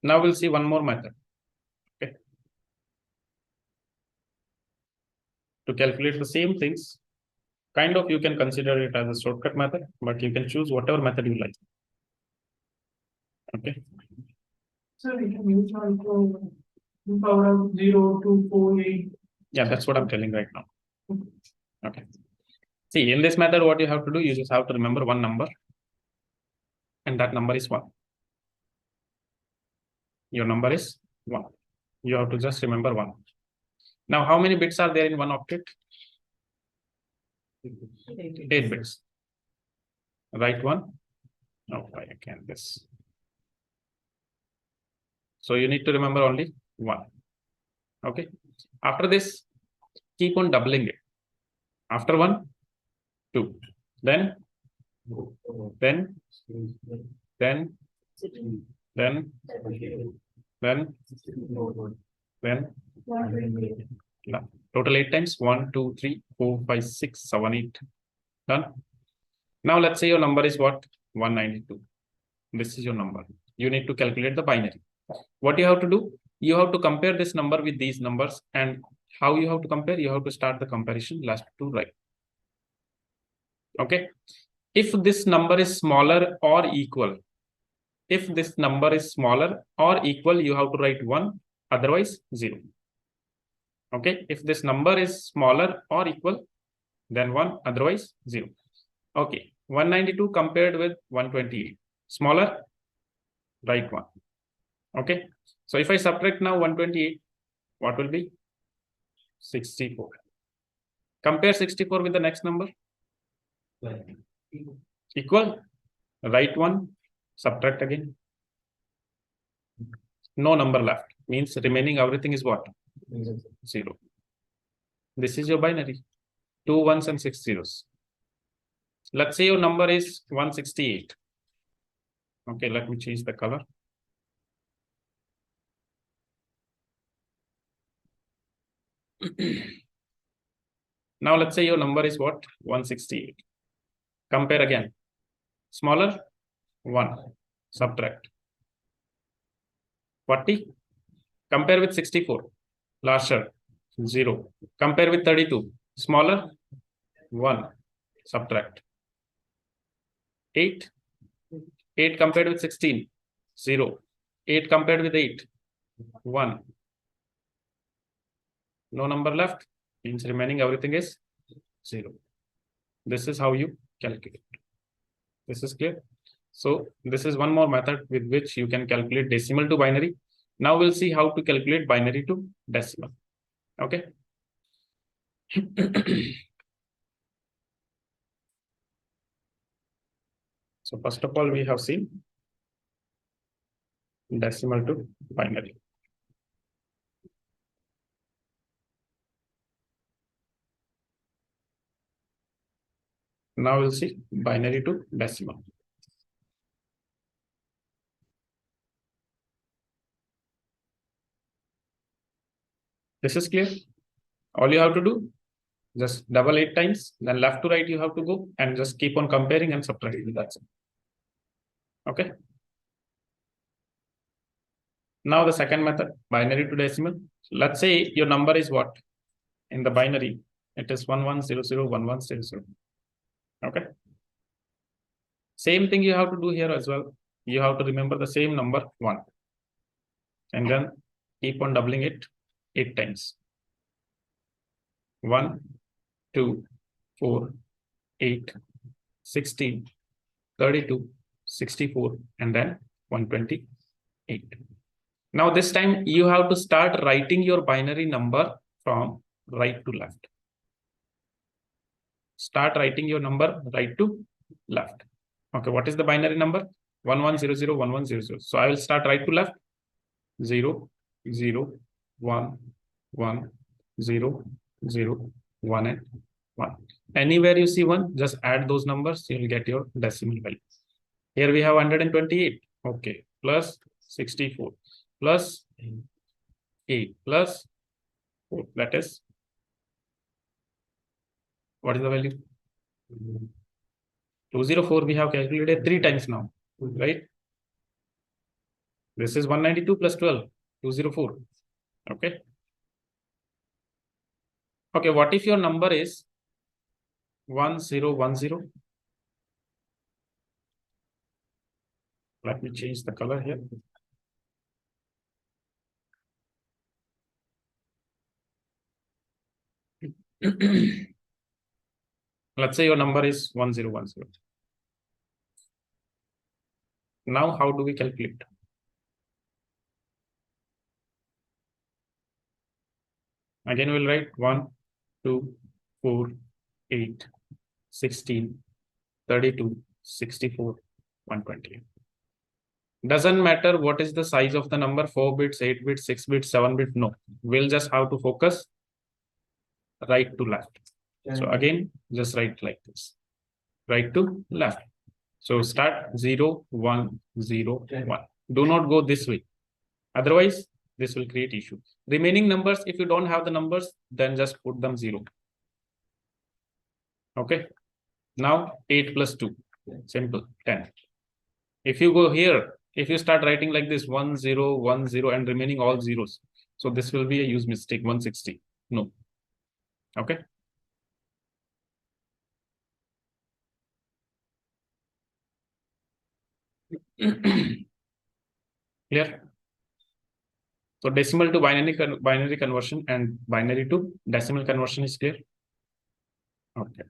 Now we'll see one more method. Okay. To calculate the same things, kind of you can consider it as a shortcut method, but you can choose whatever method you like. Okay. So we can use also power of 0, 2, 4, 8. Yeah, that's what I'm telling right now. Okay. See, in this method, what you have to do, you just have to remember one number, and that number is 1. Your number is 1. You have to just remember 1. Now, how many bits are there in one octet? 8 bits. Write 1. Oh, I can this. So you need to remember only 1. Okay. After this, keep on doubling it. After 1, 2. Then, then, then, then, no. Total 8 times. 1, 2, 3, 4, 5, 6, 7, 8. Done. Now let's say your number is what? 192. This is your number. You need to calculate the binary. What you have to do? You have to compare this number with these numbers. And how you have to compare? You have to start the comparison left to right. Okay. If this number is smaller or equal, if this number is smaller or equal, you have to write 1, otherwise 0. Okay. If this number is smaller or equal, then 1, otherwise 0. Okay. 192 compared with 128. Smaller, write 1. Okay. So if I subtract now 128, what will be? 64. Compare 64 with the next number. Equal. Write 1. Subtract again. No number left. Means remaining everything is what? 0. This is your binary. 2 1s and 6 zeros. Let's say your number is 168. Okay, let me change the color. Now let's say your number is what? 168. Compare again. Smaller, 1. Subtract. 40. Compare with 64. Larger, 0. Compare with 32. Smaller, 1. Subtract. 8. 8 compared with 16. 0. 8 compared with 8. 1. No number left. Means remaining everything is 0. This is how you calculate. This is clear. So this is one more method with which you can calculate decimal to binary. Now we'll see how to calculate binary to decimal. Okay. So first of all, we have seen decimal to binary. Now we'll see binary to decimal. This is clear. All you have to do, just double 8 times, then left to right you have to go and just keep on comparing and subtracting. That's it. Okay. Now the second method, binary to decimal. Let's say your number is what? In the binary, it is 11001100. Okay. Same thing you have to do here as well. You have to remember the same number 1. And then keep on doubling it 8 times. 1, 2, 4, 8, 16, 32, 64, and then 128. Now this time you have to start writing your binary number from right to left. Start writing your number right to left. Okay, what is the binary number? 11001100. So I will start right to left. 0, 0, 1, 1, 0, 0, 1, and 1. Anywhere you see 1, just add those numbers, you will get your decimal value. Here we have 128. Okay, plus 64, plus 8, plus 4. That is, what is the value? 204 we have calculated 3 times now, right? This is 192 plus 12, 204. Okay. Okay, what if your number is 1010? Let me change the color here. Let's say your number is 1010. Now, how do we calculate? Again, we'll write 1, 2, 4, 8, 16, 32, 64, 120. Doesn't matter what is the size of the number, 4 bits, 8 bits, 6 bits, 7 bits. No, we'll just have to focus right to left. So again, just write like this, right to left. So start 0, 1, 0, 1. Do not go this way. Otherwise, this will create issue. Remaining numbers, if you don't have the numbers, then just put them 0. Okay. Now 8 plus 2, simple, 10. If you go here, if you start writing like this 1, 0, 1, 0 and remaining all zeros, so this will be a use mistake, 160. No. Okay. Clear? So decimal to binary conversion and binary to decimal conversion is clear. Okay.